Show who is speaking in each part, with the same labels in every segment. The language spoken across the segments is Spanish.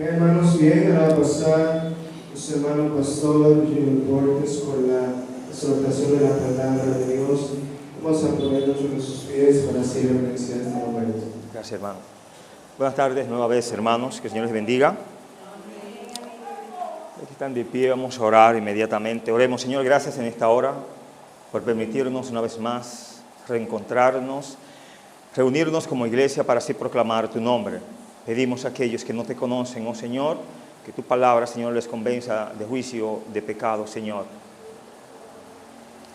Speaker 1: Hermanos, bien, a pasar su hermano pastor Junior Borges con la exhortación de la palabra de Dios. Vamos a ponernos sobre sus pies para así reverenciar este momento.
Speaker 2: Gracias, hermano. Buenas tardes, nueva vez, hermanos. Que el Señor les bendiga. Los que están de pie, vamos a orar inmediatamente. Oremos, Señor, gracias en esta hora por permitirnos una vez más reencontrarnos, reunirnos como iglesia para así proclamar tu nombre. Pedimos a aquellos que no te conocen, oh Señor, que tu palabra, Señor, les convenza de juicio, de pecado, Señor.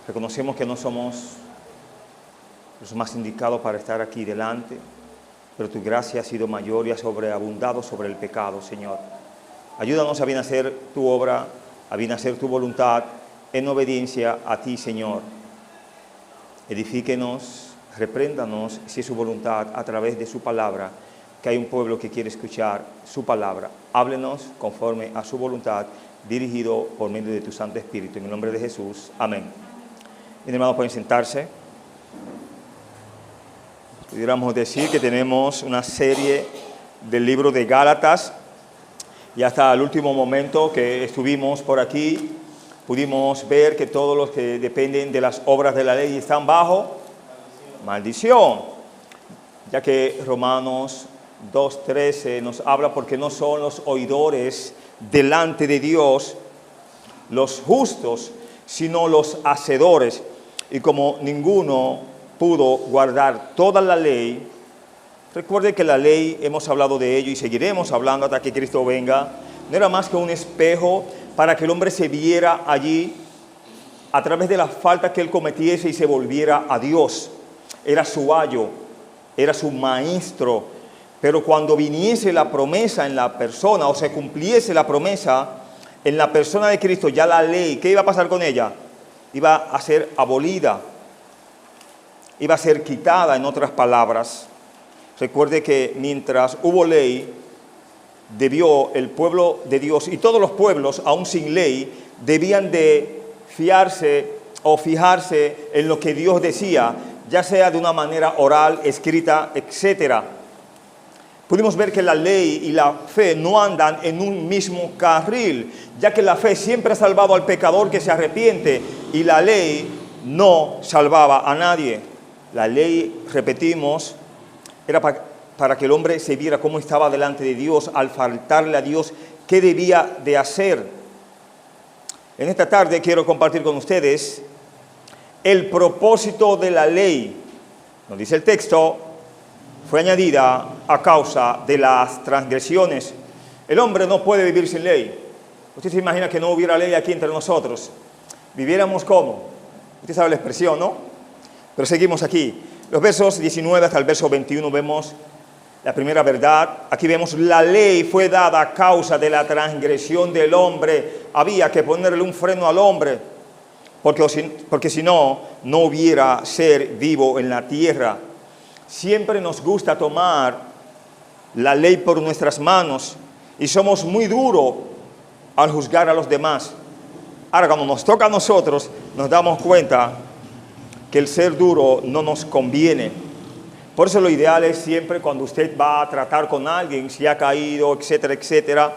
Speaker 2: Reconocemos que no somos los más indicados para estar aquí delante, pero tu gracia ha sido mayor y ha sobreabundado sobre el pecado, Señor. Ayúdanos a bien hacer tu obra, a bien hacer tu voluntad, en obediencia a ti, Señor. Edifíquenos, repréndanos, si es su voluntad, a través de su palabra, que hay un pueblo que quiere escuchar su palabra. Háblenos conforme a su voluntad, dirigido por medio de tu Santo Espíritu. En el nombre de Jesús. Amén. Bien, hermanos, pueden sentarse. Pudiéramos decir que tenemos una serie del libro de Gálatas. Y hasta el último momento que estuvimos por aquí, pudimos ver que todos los que dependen de las obras de la ley están bajo maldición, ya que Romanos 2:13 nos habla porque no son los oidores delante de Dios los justos, sino los hacedores. Y como ninguno pudo guardar toda la ley, recuerde que la ley, hemos hablado de ello y seguiremos hablando hasta que Cristo venga, no era más que un espejo para que el hombre se viera allí a través de la falta que él cometiese y se volviera a Dios. Era su ayo, era su maestro. Pero cuando viniese la promesa en la persona, o se cumpliese la promesa en la persona de Cristo, ya la ley, ¿qué iba a pasar con ella? Iba a ser abolida, iba a ser quitada, en otras palabras. Recuerde que mientras hubo ley, debió el pueblo de Dios y todos los pueblos, aún sin ley, debían de fiarse o fijarse en lo que Dios decía, ya sea de una manera oral, escrita, etcétera. Pudimos ver que la ley y la fe no andan en un mismo carril, ya que la fe siempre ha salvado al pecador que se arrepiente y la ley no salvaba a nadie. La ley, repetimos, era para que el hombre se viera cómo estaba delante de Dios al faltarle a Dios, qué debía de hacer. En esta tarde quiero compartir con ustedes el propósito de la ley. Nos dice el texto, fue añadida a causa de las transgresiones. El hombre no puede vivir sin ley. Usted se imagina que no hubiera ley aquí entre nosotros. ¿Viviéramos cómo? Usted sabe la expresión, ¿no? Pero seguimos aquí. Los versos 19 hasta el verso 21 vemos la primera verdad. Aquí vemos la ley fue dada a causa de la transgresión del hombre. Había que ponerle un freno al hombre, porque si no, no hubiera ser vivo en la tierra. Siempre nos gusta tomar la ley por nuestras manos y somos muy duros al juzgar a los demás. Ahora, cuando nos toca a nosotros, nos damos cuenta que el ser duro no nos conviene. Por eso lo ideal es siempre cuando usted va a tratar con alguien, si ha caído, etcétera, etcétera,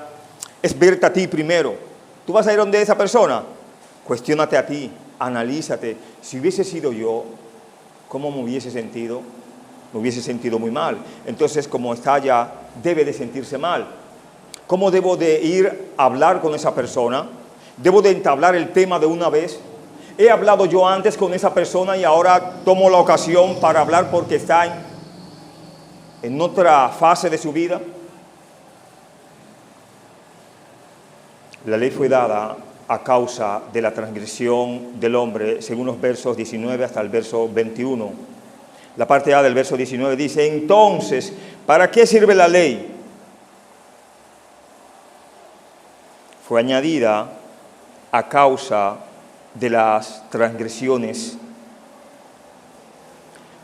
Speaker 2: es verte a ti primero. Tú vas a ir donde esa persona, cuestiónate a ti, analízate. Si hubiese sido yo, ¿cómo me hubiese sentido? Me hubiese sentido muy mal. Entonces, como está allá, debe de sentirse mal. ¿Cómo debo de ir a hablar con esa persona? ¿Debo de entablar el tema de una vez? ¿He hablado yo antes con esa persona y ahora tomo la ocasión para hablar porque está en otra fase de su vida? La ley fue dada a causa de la transgresión del hombre, según los versos 19 hasta el verso 21. La parte A del verso 19 dice, entonces, ¿para qué sirve la ley? Fue añadida a causa de las transgresiones.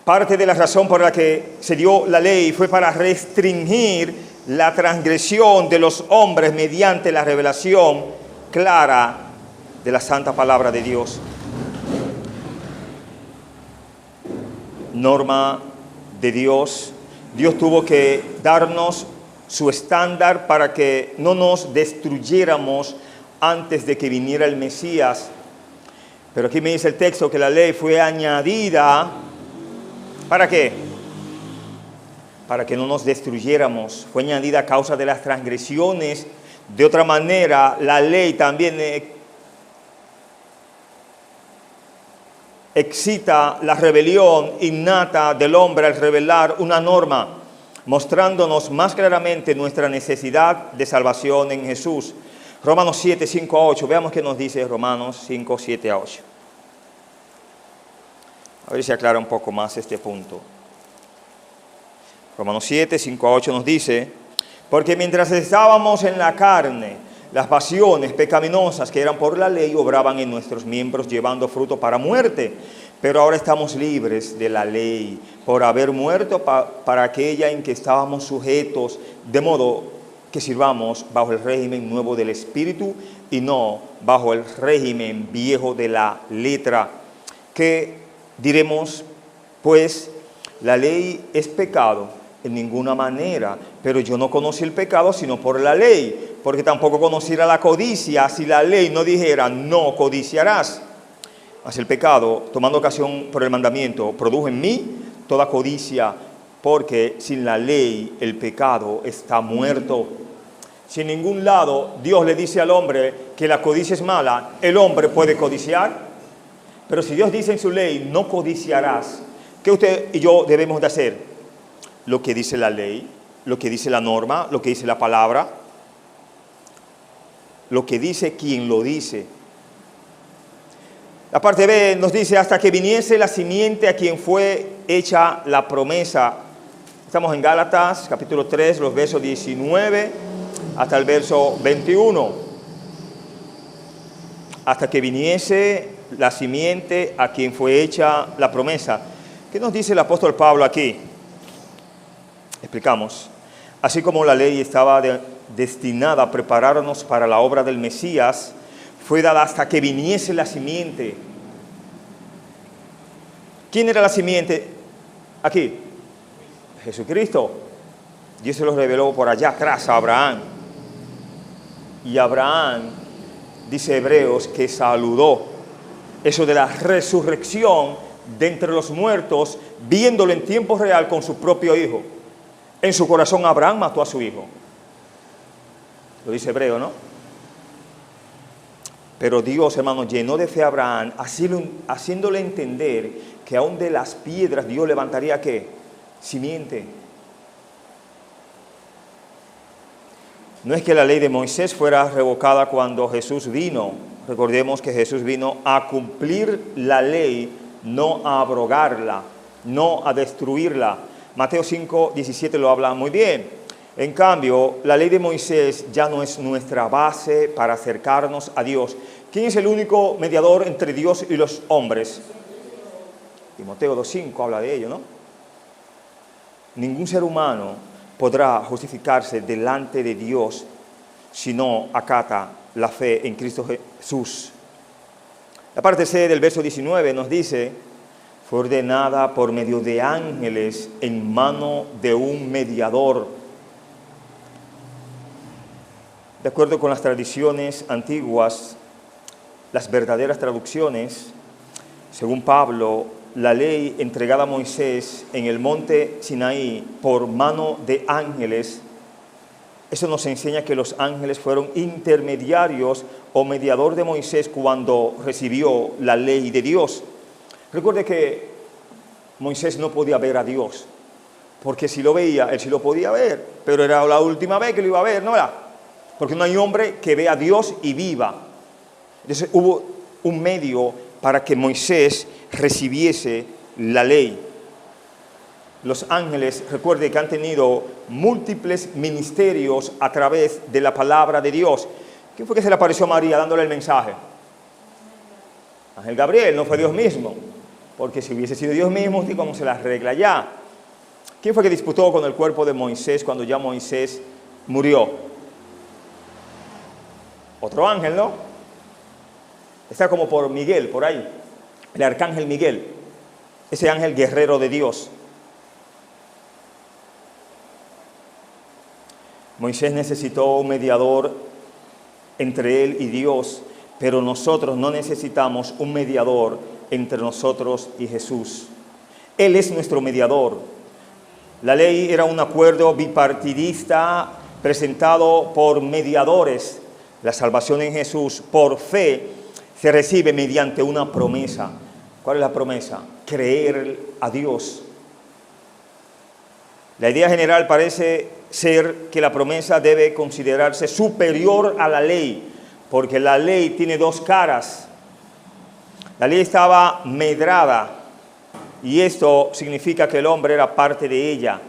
Speaker 2: Parte de la razón por la que se dio la ley fue para restringir la transgresión de los hombres mediante la revelación clara de la santa palabra de Dios. Norma de Dios. Dios tuvo que darnos su estándar para que no nos destruyéramos antes de que viniera el Mesías. Pero aquí me dice el texto que la ley fue añadida, ¿para qué? Para que no nos destruyéramos. Fue añadida a causa de las transgresiones. De otra manera, la ley también excita la rebelión innata del hombre al revelar una norma, mostrándonos más claramente nuestra necesidad de salvación en Jesús. Romanos 7, 5 a 8. Veamos qué nos dice Romanos 5, 7 a 8. A ver si aclara un poco más este punto. Romanos 7, 5 a 8 nos dice: porque mientras estábamos en la carne, las pasiones pecaminosas que eran por la ley obraban en nuestros miembros, llevando fruto para muerte. Pero ahora estamos libres de la ley, por haber muerto para aquella en que estábamos sujetos, de modo que sirvamos bajo el régimen nuevo del Espíritu y no bajo el régimen viejo de la letra. ¿Qué diremos? Pues la ley es pecado en ninguna manera, pero yo no conocí el pecado sino por la ley, porque tampoco conociera la codicia si la ley no dijera no codiciarás. Mas el pecado, tomando ocasión por el mandamiento, produjo en mí toda codicia, porque sin la ley el pecado está muerto. Si en ningún lado Dios le dice al hombre que la codicia es mala, el hombre puede codiciar. Pero si Dios dice en su ley, no codiciarás, ¿qué usted y yo debemos de hacer? Lo que dice la ley, lo que dice la norma, lo que dice la palabra, lo que dice quien lo dice. La parte B nos dice: hasta que viniese la simiente a quien fue hecha la promesa. Estamos en Gálatas, capítulo 3, los versos 19 hasta el verso 21. Hasta que viniese la simiente a quien fue hecha la promesa. ¿Qué nos dice el apóstol Pablo aquí? Explicamos. Así como la ley estaba destinada a prepararnos para la obra del Mesías, fue dada hasta que viniese la simiente. ¿Quién era la simiente aquí? Jesucristo. Dios se lo reveló por allá atrás a Abraham. Y Abraham, dice Hebreos, que saludó eso de la resurrección de entre los muertos, viéndolo en tiempo real con su propio hijo. En su corazón Abraham mató a su hijo. Lo dice Hebreo, ¿no? Pero Dios, hermanos, llenó de fe a Abraham, haciéndole entender que aún de las piedras Dios levantaría, ¿qué? Simiente. No es que la ley de Moisés fuera revocada cuando Jesús vino. Recordemos que Jesús vino a cumplir la ley, no a abrogarla, no a destruirla. Mateo 5, 17 lo habla muy bien. En cambio, la ley de Moisés ya no es nuestra base para acercarnos a Dios. ¿Quién es el único mediador entre Dios y los hombres? Timoteo 2:5 habla de ello, ¿no? Ningún ser humano podrá justificarse delante de Dios si no acata la fe en Cristo Jesús. La parte C del verso 19 nos dice: fue ordenada por medio de ángeles en mano de un mediador. De acuerdo con las tradiciones antiguas, las verdaderas traducciones, según Pablo, la ley entregada a Moisés en el monte Sinaí por mano de ángeles, eso nos enseña que los ángeles fueron intermediarios o mediador de Moisés cuando recibió la ley de Dios. Recuerde que Moisés no podía ver a Dios, porque si lo veía, él sí lo podía ver, pero era la última vez que lo iba a ver, ¿no era? Porque no hay hombre que vea a Dios y viva. Entonces hubo un medio para que Moisés recibiese la ley. Los ángeles, recuerde que han tenido múltiples ministerios a través de la palabra de Dios. ¿Quién fue que se le apareció a María dándole el mensaje? Ángel Gabriel, no fue Dios mismo. Porque si hubiese sido Dios mismo, ¿cómo se la arregla ya? ¿Quién fue que disputó con el cuerpo de Moisés cuando ya Moisés murió? Otro ángel, ¿no? Está como por Miguel, por ahí. El arcángel Miguel. Ese ángel guerrero de Dios. Moisés necesitó un mediador entre él y Dios, pero nosotros no necesitamos un mediador entre nosotros y Jesús. Él es nuestro mediador. La ley era un acuerdo bipartidista presentado por mediadores. La salvación en Jesús por fe se recibe mediante una promesa. ¿Cuál es la promesa? Creer a Dios. La idea general parece ser que la promesa debe considerarse superior a la ley, porque la ley tiene dos caras. La ley estaba medrada, y esto significa que el hombre era parte de ella.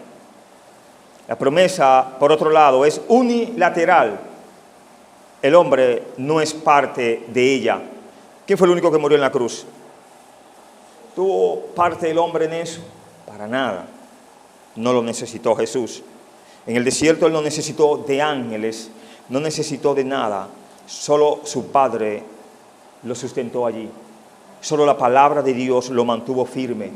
Speaker 2: La promesa, por otro lado, es unilateral. El hombre no es parte de ella. ¿Quién fue el único que murió en la cruz? ¿Tuvo parte el hombre en eso? Para nada. No lo necesitó Jesús. En el desierto él no necesitó de ángeles, no necesitó de nada. Solo su Padre lo sustentó allí. Solo la palabra de Dios lo mantuvo firme.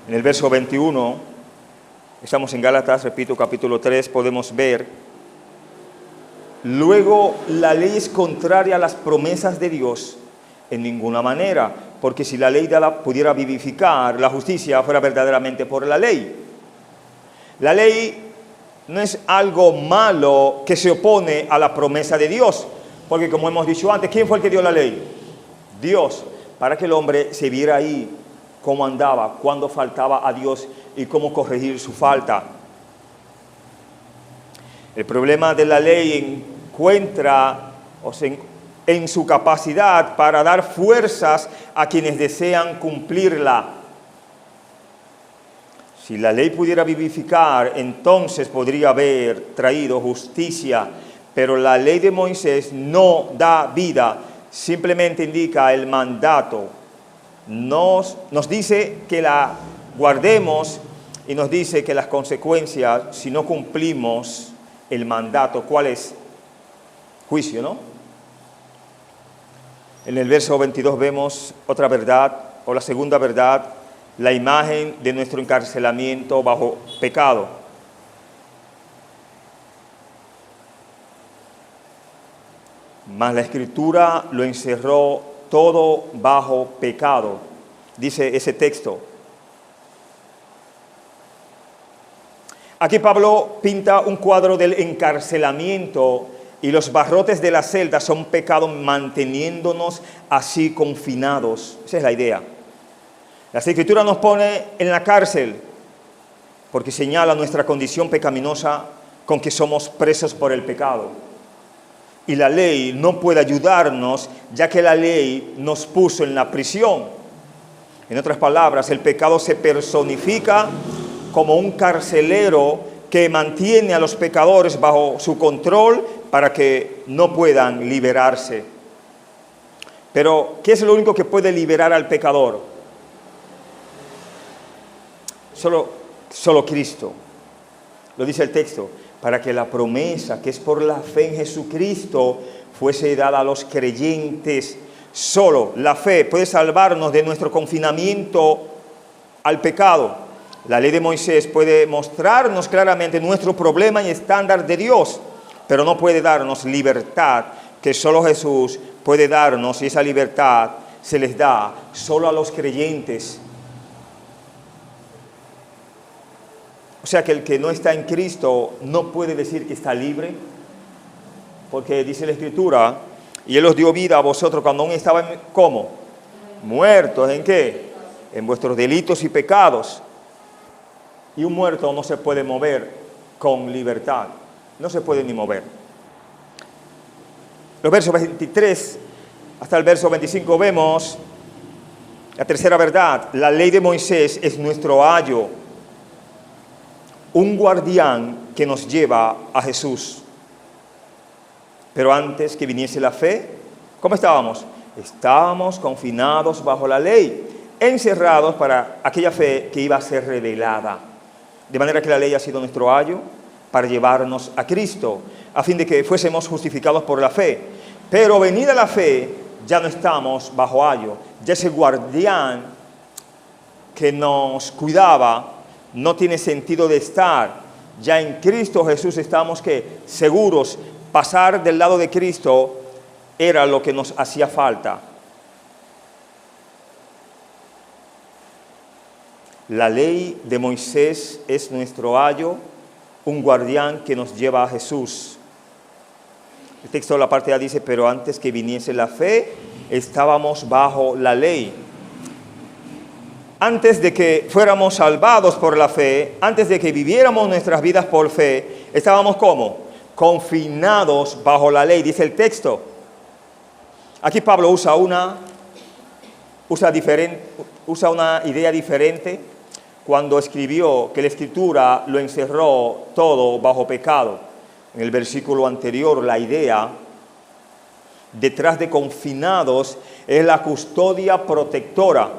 Speaker 2: En el verso 21, estamos en Gálatas, repito, capítulo 3, podemos ver: luego la ley es contraria a las promesas de Dios en ninguna manera, porque si la ley pudiera vivificar, la justicia fuera verdaderamente por la ley. La ley no es algo malo que se opone a la promesa de Dios, porque como hemos dicho antes, ¿quién fue el que dio la ley? Dios, para que el hombre se viera ahí cómo andaba, cuándo faltaba a Dios y cómo corregir su falta. El problema de la ley encuentra en su capacidad para dar fuerzas a quienes desean cumplirla. Si la ley pudiera vivificar, entonces podría haber traído justicia, pero la ley de Moisés no da vida, simplemente indica el mandato. Nos dice que la guardemos y nos dice que las consecuencias, si no cumplimos el mandato, ¿cuál es? Juicio, ¿no? En el verso 22 vemos otra verdad, o la segunda verdad, la imagen de nuestro encarcelamiento bajo pecado. Mas la Escritura lo encerró todo bajo pecado, dice ese texto. Aquí Pablo pinta un cuadro del encarcelamiento, y los barrotes de la celda son pecado, manteniéndonos así confinados. Esa es la idea. La Escritura nos pone en la cárcel porque señala nuestra condición pecaminosa con que somos presos por el pecado. Y la ley no puede ayudarnos, ya que la ley nos puso en la prisión. En otras palabras, el pecado se personifica como un carcelero que mantiene a los pecadores bajo su control para que no puedan liberarse. Pero, ¿qué es lo único que puede liberar al pecador? Solo Cristo. Lo dice el texto, para que la promesa que es por la fe en Jesucristo fuese dada a los creyentes. Solo la fe puede salvarnos de nuestro confinamiento al pecado. La ley de Moisés puede mostrarnos claramente nuestro problema y estándar de Dios, pero no puede darnos libertad que solo Jesús puede darnos, y esa libertad se les da solo a los creyentes. O sea que el que no está en Cristo no puede decir que está libre, porque dice la Escritura, y Él os dio vida a vosotros cuando aún estaban, ¿cómo? Muertos, ¿en qué? En vuestros delitos y pecados. Y un muerto no se puede mover con libertad, no se puede ni mover. Los versos 23 hasta el verso 25 vemos la tercera verdad. La ley de Moisés es nuestro ayo, un guardián que nos lleva a Jesús. Pero antes que viniese la fe, ¿cómo estábamos? Estábamos confinados bajo la ley, encerrados para aquella fe que iba a ser revelada. De manera que la ley ha sido nuestro ayo para llevarnos a Cristo, a fin de que fuésemos justificados por la fe. Pero venida la fe, ya no estamos bajo ayo. Ya ese guardián que nos cuidaba, no tiene sentido de estar. Ya en Cristo Jesús estamos seguros. Pasar del lado de Cristo era lo que nos hacía falta. La ley de Moisés es nuestro ayo, un guardián que nos lleva a Jesús. El texto de la parte A dice, pero antes que viniese la fe, estábamos bajo la ley. Antes de que fuéramos salvados por la fe, antes de que viviéramos nuestras vidas por fe, estábamos ¿cómo? Confinados bajo la ley, dice el texto. Aquí Pablo usa una idea diferente cuando escribió que la Escritura lo encerró todo bajo pecado. En el versículo anterior, la idea detrás de confinados es la custodia protectora.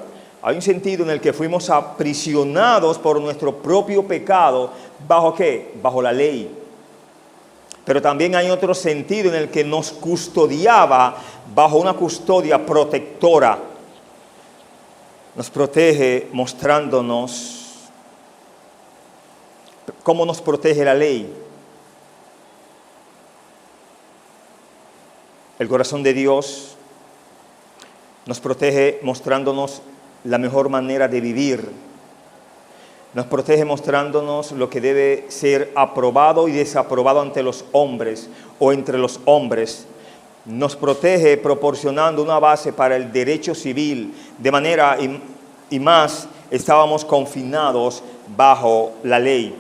Speaker 2: Hay un sentido en el que fuimos aprisionados por nuestro propio pecado. ¿Bajo qué? Bajo la ley. Pero también hay otro sentido en el que nos custodiaba bajo una custodia protectora. Nos protege mostrándonos cómo nos protege la ley. El corazón de Dios nos protege mostrándonos la mejor manera de vivir. Nos protege mostrándonos lo que debe ser aprobado y desaprobado ante los hombres o entre los hombres. Nos protege proporcionando una base para el derecho civil. De manera y más estábamos confinados bajo la ley.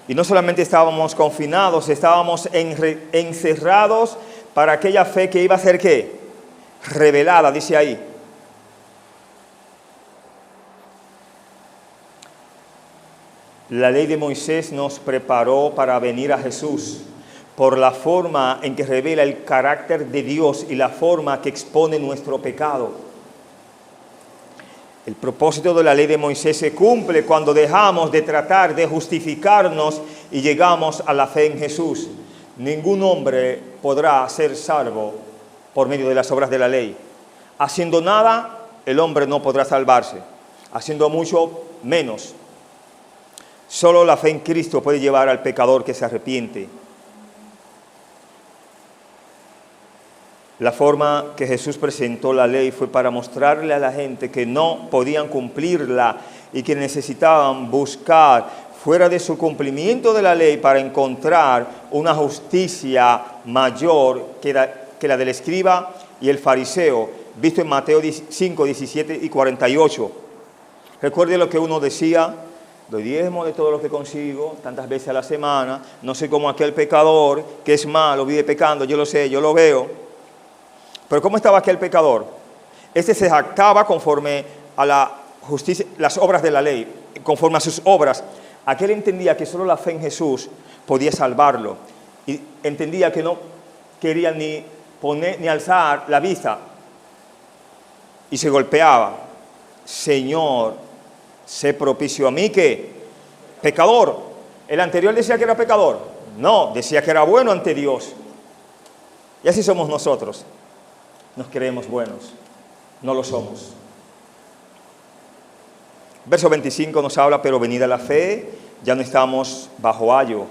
Speaker 2: Y no solamente estábamos confinados, estábamos encerrados para aquella fe que iba a ser ¿qué? Revelada, dice ahí. La ley de Moisés nos preparó para venir a Jesús por la forma en que revela el carácter de Dios y la forma que expone nuestro pecado. El propósito de la ley de Moisés se cumple cuando dejamos de tratar de justificarnos y llegamos a la fe en Jesús. Ningún hombre podrá ser salvo por medio de las obras de la ley. Haciendo nada, el hombre no podrá salvarse. Haciendo mucho, menos. Solo la fe en Cristo puede llevar al pecador que se arrepiente. La forma que Jesús presentó la ley fue para mostrarle a la gente que no podían cumplirla y que necesitaban buscar fuera de su cumplimiento de la ley para encontrar una justicia mayor que la del escriba y el fariseo, visto en Mateo 5, 17 y 48. Recuerde lo que uno decía: doy diezmo de todo lo que consigo, tantas veces a la semana, no soy como aquel pecador que es malo, vive pecando, yo lo sé, yo lo veo. Pero ¿cómo estaba aquel pecador? Este se jactaba conforme a la justicia, las obras de la ley, conforme a sus obras. Aquel entendía que solo la fe en Jesús podía salvarlo. Y entendía que no quería ni alzar la vista. Y se golpeaba. Señor, sé propicio a mí que pecador. El anterior decía que era pecador. No, decía que era bueno ante Dios. Y así somos nosotros. Nos creemos buenos, no lo somos. Verso 25 nos habla, pero venida la fe, ya no estamos bajo ayo.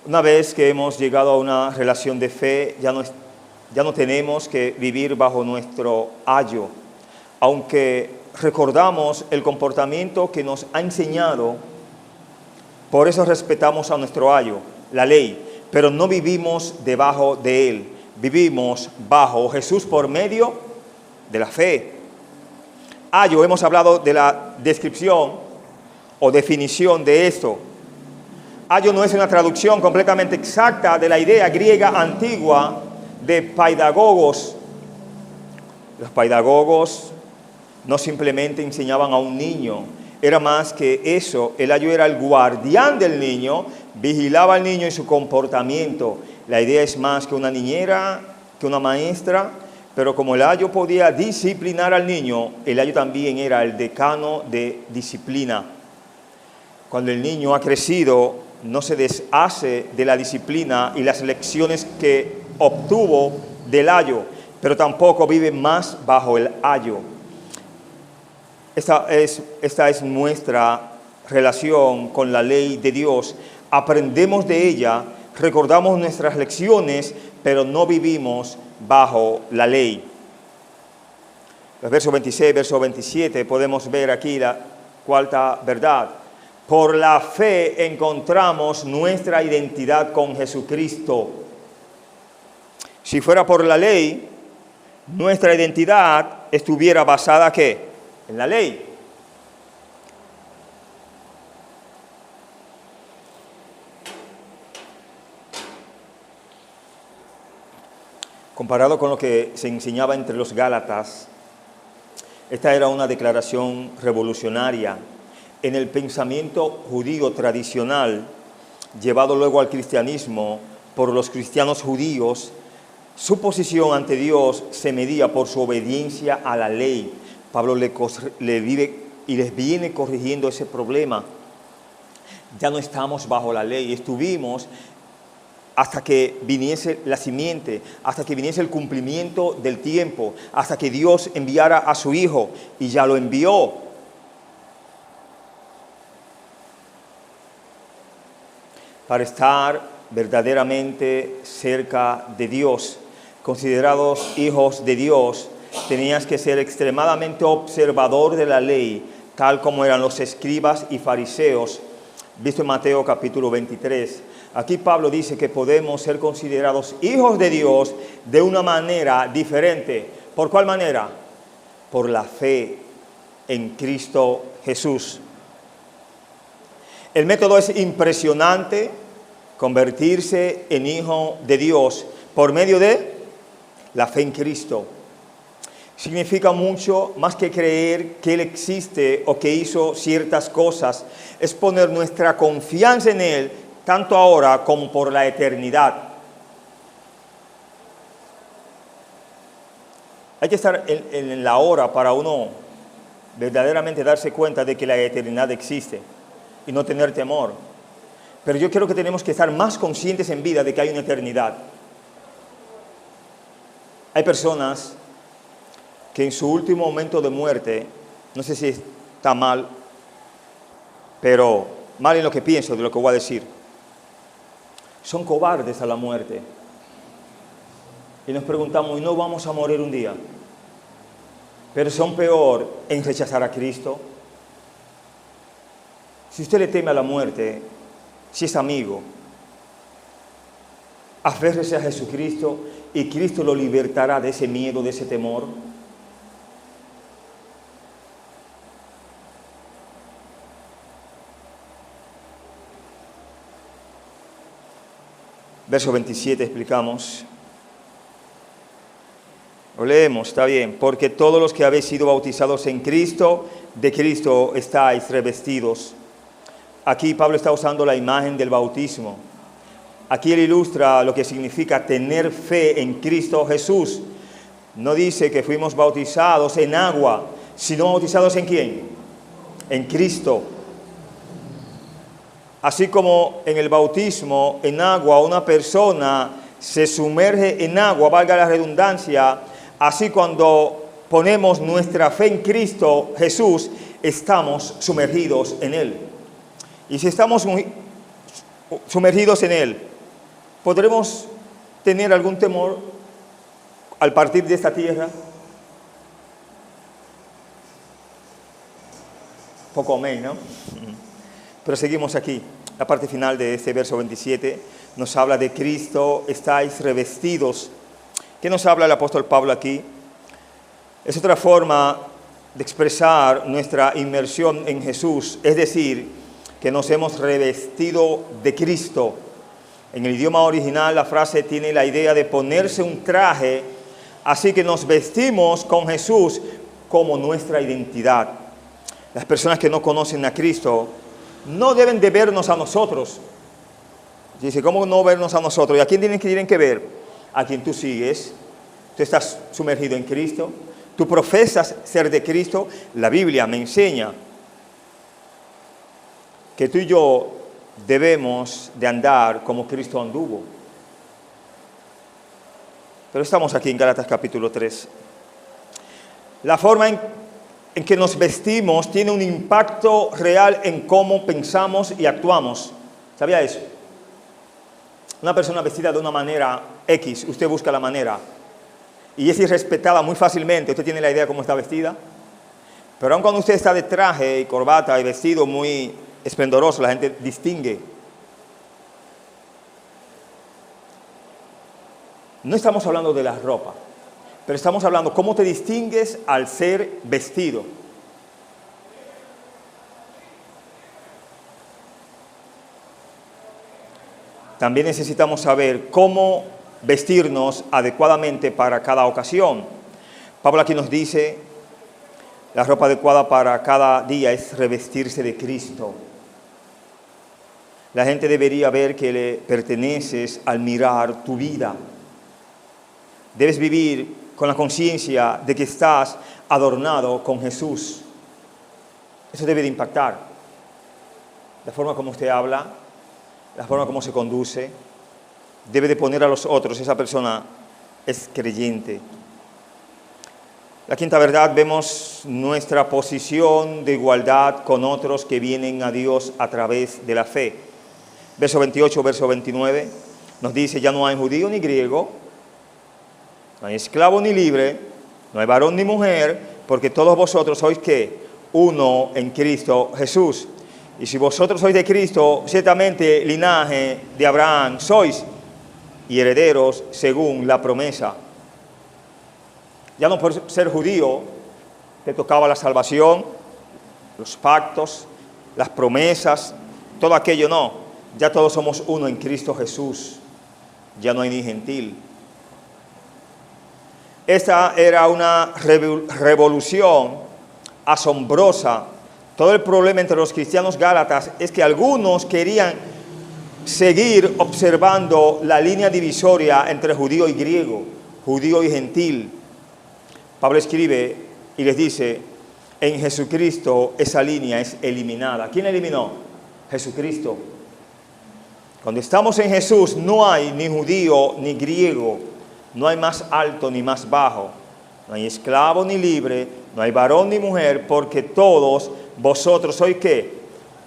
Speaker 2: Una vez que hemos llegado a una relación de fe, ya no tenemos que vivir bajo nuestro ayo. Aunque recordamos el comportamiento que nos ha enseñado, por eso respetamos a nuestro ayo, la ley, pero no vivimos debajo de él. Vivimos bajo Jesús por medio de la fe. Ayo, hemos hablado de la descripción o definición de esto. Ayo no es una traducción completamente exacta de la idea griega antigua de paidagogos. Los paidagogos no simplemente enseñaban a un niño, era más que eso. El ayo era el guardián del niño, vigilaba al niño y su comportamiento. La idea es más que una niñera, que una maestra, pero como el ayo podía disciplinar al niño, el ayo también era el decano de disciplina. Cuando el niño ha crecido, no se deshace de la disciplina y las lecciones que obtuvo del ayo, pero tampoco vive más bajo el ayo. esta es nuestra relación con la ley de Dios. Aprendemos de ella, recordamos nuestras lecciones, pero no vivimos bajo la ley. Los versos 26, verso 27, podemos ver aquí la cuarta verdad. Por la fe encontramos nuestra identidad con Jesucristo. Si fuera por la ley, nuestra identidad estuviera basada ¿qué? En la ley. Comparado con lo que se enseñaba entre los Gálatas, esta era una declaración revolucionaria. En el pensamiento judío tradicional, llevado luego al cristianismo por los cristianos judíos, su posición ante Dios se medía por su obediencia a la ley. Pablo les viene corrigiendo ese problema. Ya no estamos bajo la ley, estuvimos hasta que viniese la simiente, hasta que viniese el cumplimiento del tiempo, hasta que Dios enviara a su Hijo, y ya lo envió. Para estar verdaderamente cerca de Dios, considerados hijos de Dios, tenías que ser extremadamente observador de la ley, tal como eran los escribas y fariseos, visto en Mateo capítulo 23. Aquí Pablo dice que podemos ser considerados hijos de Dios de una manera diferente. ¿Por cuál manera? Por la fe en Cristo Jesús. El método es impresionante, convertirse en hijo de Dios por medio de la fe en Cristo. Significa mucho más que creer que Él existe o que hizo ciertas cosas. Es poner nuestra confianza en Él, tanto ahora como por la eternidad. Hay que estar en la hora para uno verdaderamente darse cuenta de que la eternidad existe y no tener temor. Pero yo creo que tenemos que estar más conscientes en vida de que hay una eternidad. Hay personas que en su último momento de muerte, no sé si está mal, pero mal en lo que pienso de lo que voy a decir, son cobardes a la muerte. Y nos preguntamos, ¿y no vamos a morir un día? Pero son peor en rechazar a Cristo. Si usted le teme a la muerte, si es amigo, aférrese a Jesucristo y Cristo lo libertará de ese miedo, de ese temor. Verso 27 explicamos. Lo leemos, está bien. Porque todos los que habéis sido bautizados en Cristo, de Cristo estáis revestidos. Aquí Pablo está usando la imagen del bautismo. Aquí él ilustra lo que significa tener fe en Cristo Jesús. No dice que fuimos bautizados en agua, sino bautizados ¿en quién? En Cristo. Así como en el bautismo en agua una persona se sumerge en agua, valga la redundancia, así cuando ponemos nuestra fe en Cristo Jesús, estamos sumergidos en Él. Y si estamos sumergidos en Él, ¿podremos tener algún temor al partir de esta tierra? Poco amén, ¿no? Pero seguimos aquí. La parte final de este verso 27 nos habla de Cristo, estáis revestidos. ¿Qué nos habla el apóstol Pablo aquí? Es otra forma de expresar nuestra inmersión en Jesús, es decir, que nos hemos revestido de Cristo. En el idioma original la frase tiene la idea de ponerse un traje, así que nos vestimos con Jesús como nuestra identidad. Las personas que no conocen a Cristo no deben de vernos a nosotros. Dice, ¿cómo no vernos a nosotros? ¿Y a quién tienen que ver? A quien tú sigues. Tú estás sumergido en Cristo. Tú profesas ser de Cristo. La Biblia me enseña que tú y yo debemos de andar como Cristo anduvo. Pero estamos aquí en Gálatas capítulo 3. La forma en en que nos vestimos tiene un impacto real en cómo pensamos y actuamos. ¿Sabía eso? Una persona vestida de una manera X, usted busca la manera, y es irrespetada muy fácilmente, usted tiene la idea de cómo está vestida. Pero aun cuando usted está de traje y corbata y vestido muy esplendoroso, la gente distingue. No estamos hablando de la ropa, pero estamos hablando cómo te distingues al ser vestido. También necesitamos saber cómo vestirnos adecuadamente para cada ocasión. Pablo aquí nos dice, la ropa adecuada para cada día es revestirse de Cristo. La gente debería ver que le perteneces al mirar tu vida. Debes vivir con la conciencia de que estás adornado con Jesús. Eso debe de impactar. La forma como usted habla, la forma como se conduce, debe de poner a los otros, esa persona es creyente. La quinta verdad, vemos nuestra posición de igualdad con otros que vienen a Dios a través de la fe. Verso 28, verso 29, nos dice, ya no hay judío ni griego, no hay esclavo ni libre, no hay varón ni mujer, porque todos vosotros sois, ¿qué? Uno en Cristo Jesús. Y si vosotros sois de Cristo, ciertamente linaje de Abraham sois, y herederos según la promesa. Ya no por ser judío te tocaba la salvación, los pactos, las promesas, todo aquello no. Ya todos somos uno en Cristo Jesús. Ya no hay ni gentil. Esta era una revolución asombrosa. Todo el problema entre los cristianos gálatas es que algunos querían seguir observando la línea divisoria entre judío y griego, judío y gentil. Pablo escribe y les dice, en Jesucristo esa línea es eliminada. ¿Quién la eliminó? Jesucristo. Cuando estamos en Jesús no hay ni judío ni griego, no hay más alto ni más bajo, no hay esclavo ni libre, no hay varón ni mujer, porque todos vosotros sois ¿qué?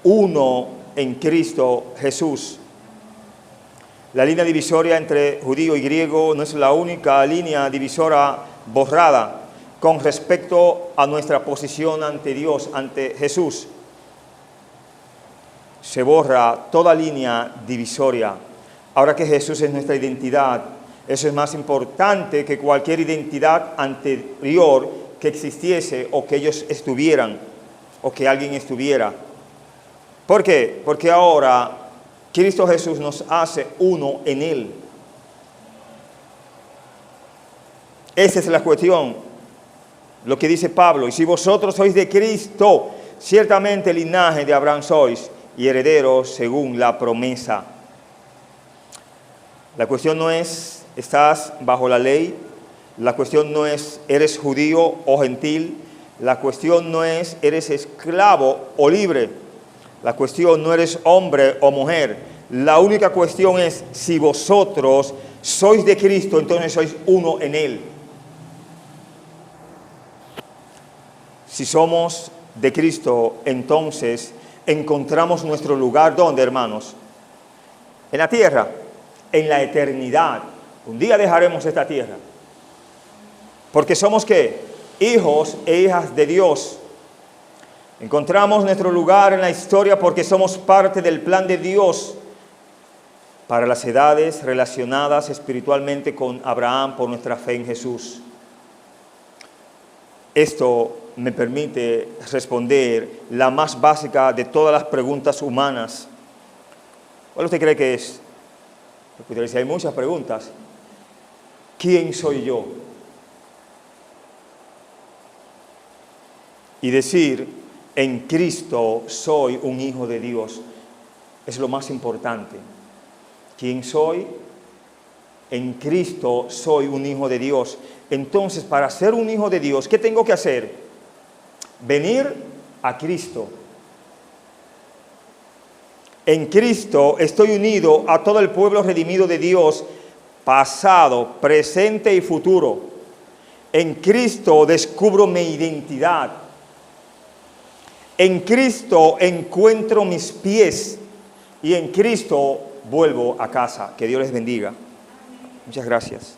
Speaker 2: Uno en Cristo Jesús. La línea divisoria entre judío y griego no es la única línea divisora borrada con respecto a nuestra posición ante Dios, ante Jesús. Se borra toda línea divisoria. Ahora que Jesús es nuestra identidad, eso es más importante que cualquier identidad anterior que existiese o que ellos estuvieran o que alguien estuviera. ¿Por qué? Porque ahora Cristo Jesús nos hace uno en Él. Esa es la cuestión, lo que dice Pablo. Y si vosotros sois de Cristo, ciertamente linaje de Abraham sois y herederos según la promesa. La cuestión no es, estás bajo la ley. La cuestión no es, eres judío o gentil. La cuestión no es, eres esclavo o libre. La cuestión no eres hombre o mujer. La única cuestión es, si vosotros sois de Cristo, entonces sois uno en Él. Si somos de Cristo, entonces encontramos nuestro lugar, ¿dónde, hermanos? En la tierra, en la eternidad. Un día dejaremos esta tierra. Porque somos, ¿qué? Hijos e hijas de Dios. Encontramos nuestro lugar en la historia porque somos parte del plan de Dios para las edades relacionadas espiritualmente con Abraham por nuestra fe en Jesús. Esto me permite responder la más básica de todas las preguntas humanas. ¿Cuál usted cree que es? Porque usted dice, hay muchas preguntas. ¿Quién soy yo? Y decir, en Cristo soy un hijo de Dios, es lo más importante. ¿Quién soy? En Cristo soy un hijo de Dios. Entonces, para ser un hijo de Dios, ¿qué tengo que hacer? Venir a Cristo. En Cristo estoy unido a todo el pueblo redimido de Dios, pasado, presente y futuro. En Cristo descubro mi identidad. En Cristo encuentro mis pies y en Cristo vuelvo a casa. Que Dios les bendiga. Muchas gracias.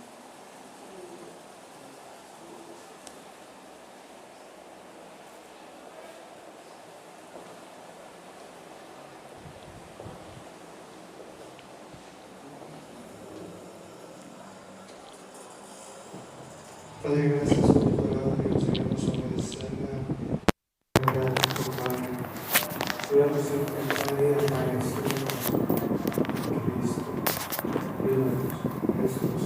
Speaker 1: Padre, gracias por tu palabra, Dios, queremos obedecerla. Gracias, Padre. Queremos encontrar el Maestro, Cristo, Dios, Jesús.